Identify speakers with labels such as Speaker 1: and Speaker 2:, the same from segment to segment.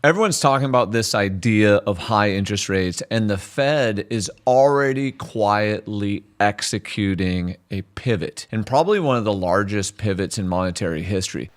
Speaker 1: Everyone's talking about this idea of high interest rates, and the Fed is already quietly executing a pivot, and probably one of the largest pivots in monetary history.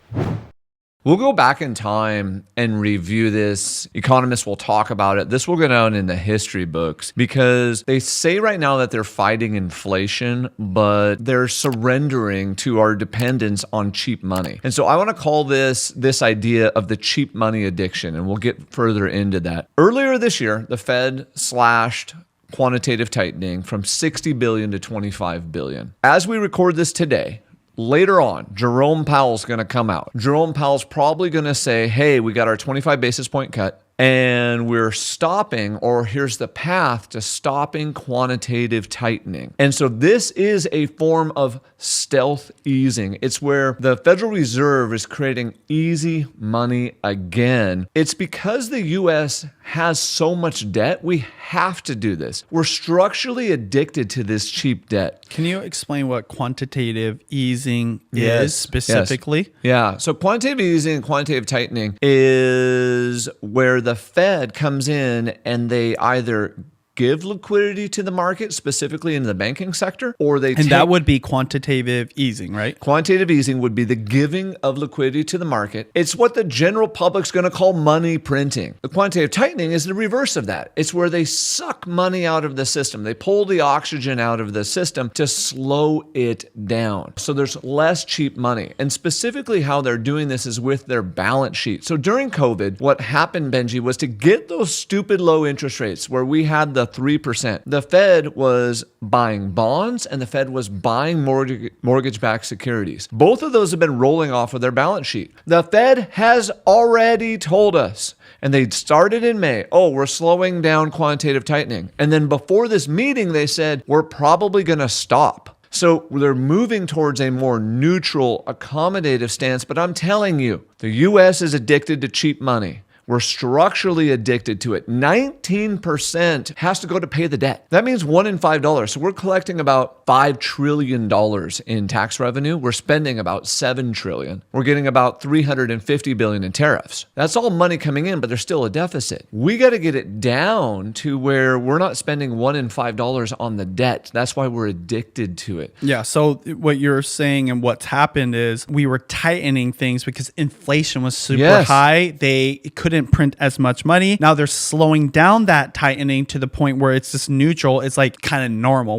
Speaker 1: We'll go back in time and review this. Economists will talk about it. This will go down in the history books because they say right now that they're fighting inflation, but they're surrendering to our dependence on cheap money. And so I want to call this idea of the cheap money addiction, and we'll get further into that. Earlier this year, the Fed slashed quantitative tightening from 60 billion to 25 billion. As we record this today, later on, Jerome Powell's going to come out. Jerome Powell's probably going to say, hey, we got our 25 basis point cut and we're stopping, or here's the path to stopping quantitative tightening. And so this is a form of stealth easing. It's where the Federal Reserve is creating easy money again. It's because the U.S. has so much debt, we have to do this. We're structurally addicted to this cheap debt.
Speaker 2: Can you explain what quantitative easing is specifically?
Speaker 1: Yes. Yeah. So quantitative easing and quantitative tightening is where the Fed comes in and they either give liquidity to the market, specifically in the banking sector, or they
Speaker 2: And that would be quantitative easing, right?
Speaker 1: Quantitative easing would be the giving of liquidity to the market. It's what the general public's going to call money printing. The quantitative tightening is the reverse of that. It's where they suck money out of the system. They pull the oxygen out of the system to slow it down. So there's less cheap money. And specifically how they're doing this is with their balance sheet. So during COVID, what happened, Benji, was to get those stupid low interest rates where we had the 3%. The Fed was buying bonds and the Fed was buying mortgage-backed securities. Both of those have been rolling off of their balance sheet. The Fed has already told us, and they started in May, oh, we're slowing down quantitative tightening. And then before this meeting, they said, we're probably going to stop. So they're moving towards a more neutral, accommodative stance. But I'm telling you, the U.S. is addicted to cheap money. We're structurally addicted to it. 19% has to go to pay the debt. That means $1 in $5. So we're collecting about $5 trillion in tax revenue. We're spending about $7 trillion. We're getting about $350 billion in tariffs. That's all money coming in, but there's still a deficit. We got to get it down to where we're not spending $1 in $5 on the debt. That's why we're addicted to it.
Speaker 2: Yeah. So what you're saying and what's happened is we were tightening things because inflation was super high. They couldn't print as much money. Now they're slowing down that tightening to the point where it's just neutral. It's like kind of normal.